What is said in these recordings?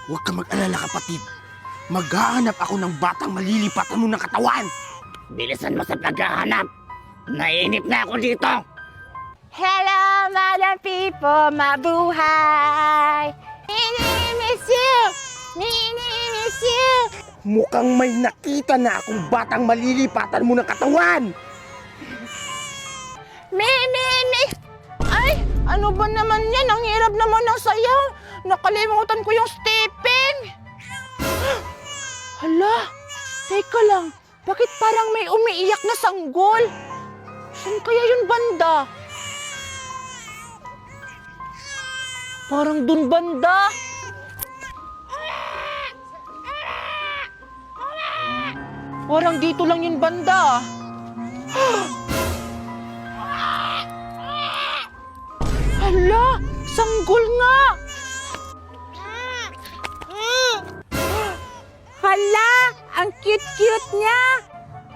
Huwag ka mag-alala, kapatid. Maghahanap ako ng batang malilipatan mo ng katawan. Bilisan mo sa paghahanap. Naiinip na ako dito. Hello, Madam People, mabuhay! Nini-miss you! Nini-miss you! Mukhang may nakita na akong batang malilipatan mo ng katawan. Mini-miss! Ay, ano ba naman yan? Ang hirap naman ng sayaw. Nakalimutan ko yung stepping. Hala, teka lang. Bakit parang may umiiyak na sanggol? Saan kaya yun banda? Parang dun banda. Parang dito lang yun banda. Hala, sanggol nga. Hala, ang cute-cute niya.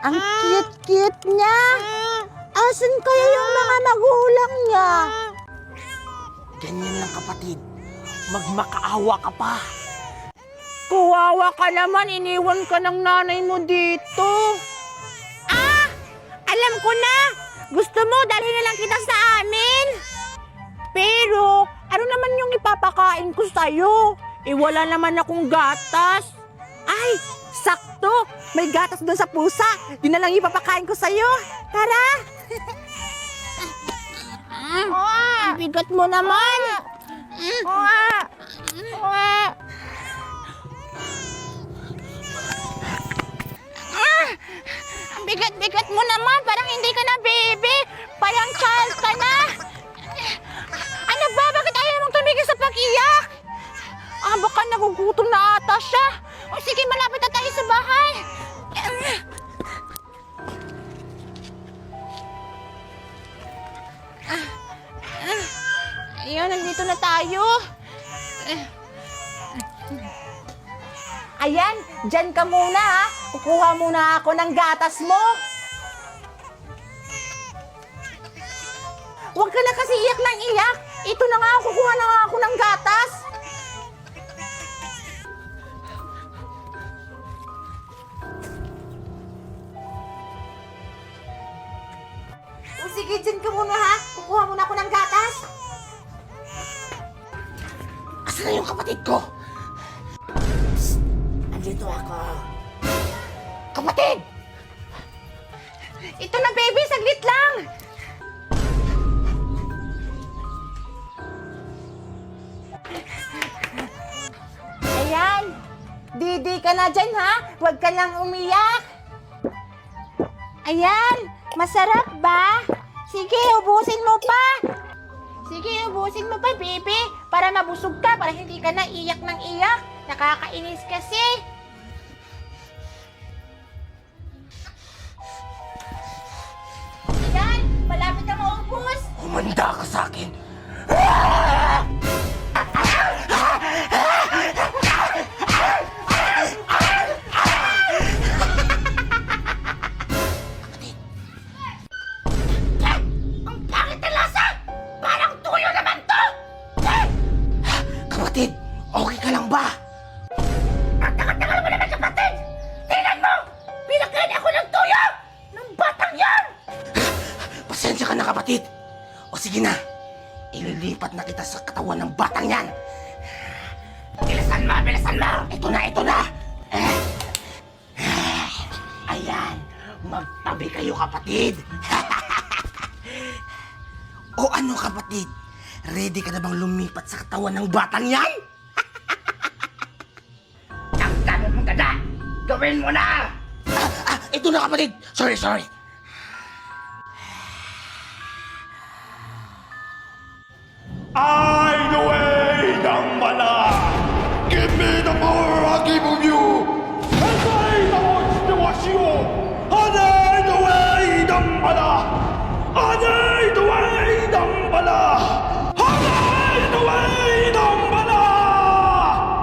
Ang cute-cute niya. Asan kaya yung mga magulang niya? Ganyan lang, kapatid. Magmakaawa ka pa. Kuwawa ka naman, iniwan ka ng nanay mo dito. Ah! Alam ko na! Gusto mo, dalhin na lang kita sa amin. Pero, ano naman yung ipapakain ko sa'yo? Wala naman akong gatas. Ay, sakto! May gatas doon sa pusa. Yun na lang ipapakain ko sa'yo. Tara! Ang bigat mo naman. Ang bigat-bigat mo naman. Parang hindi ka na baby. Parang child ka na. Ano ba? Bakit ayaw mong tumigil sa pag-iyak? Baka nagugutom na ata siya. O sige, malapit na tayo sa bahay. Ayun, nandito na tayo. Ayan, dyan ka muna ha. Kukuha muna ako ng gatas mo. Huwag ka na kasi iyak ng iyak. Ito na nga, kukuha na nga ako ng gatas. O sige, dyan ka muna ha. Kukuha muna ako ng gatas. Asan na yung kapatid ko? Andito ako. Kapatid! Ito na baby, saglit lang. Ayan, didi ka na dyan ha. Huwag ka lang umiyak. Ayan, masarap ba? Sige, ubusin mo pa. Sige, ubusin mo pa, baby. Para mabusog ka, para hindi ka na iyak ng iyak. Nakakainis kasi. Ayan, malapit na maubos. Humanda ka sa akin. Ang pangit na lasa! Parang tuyo naman to! Kapatid, okay ka lang ba? Ang tagal-tagal mo naman, kapatid! Tingnan mo! Pinakain ako ng tuyo! Ng batang yan! Pasensya ka na, kapatid. O sige na, ililipat na kita sa katawan ng batang yan. Bilisan mo! Bilisan mo! Ito na, ito na. Ayan, magtabi kayo, kapatid. O ano, kapatid? Ready ka na bang lumipat sa katawan ng batang yan? Ang dami mong ganda! Gawin mo na! Ito na, kapatid. Sorry. I the way ng bala. Give me the power I'll give of you. And I the watch the wash you. And I the way ng bala. And I the way ng bala. And I the way ng bala.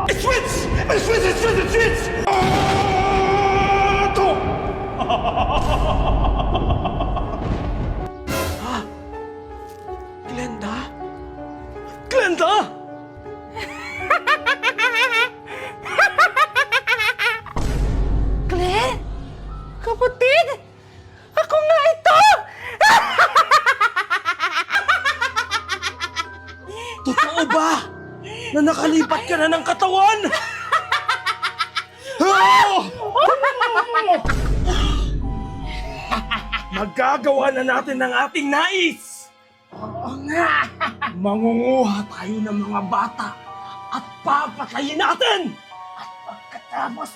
It's Fritz. It's Fritz. It's Fritz. It's Fritz. Glenda? Glenda? Totoo ba na nakalipat ka na ng katawan? Magagawa na natin ang ating nais! Oo nga! Mangunguha tayo ng mga bata at papatayin natin! Pagkatapos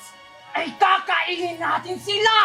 ay kakainin natin sila!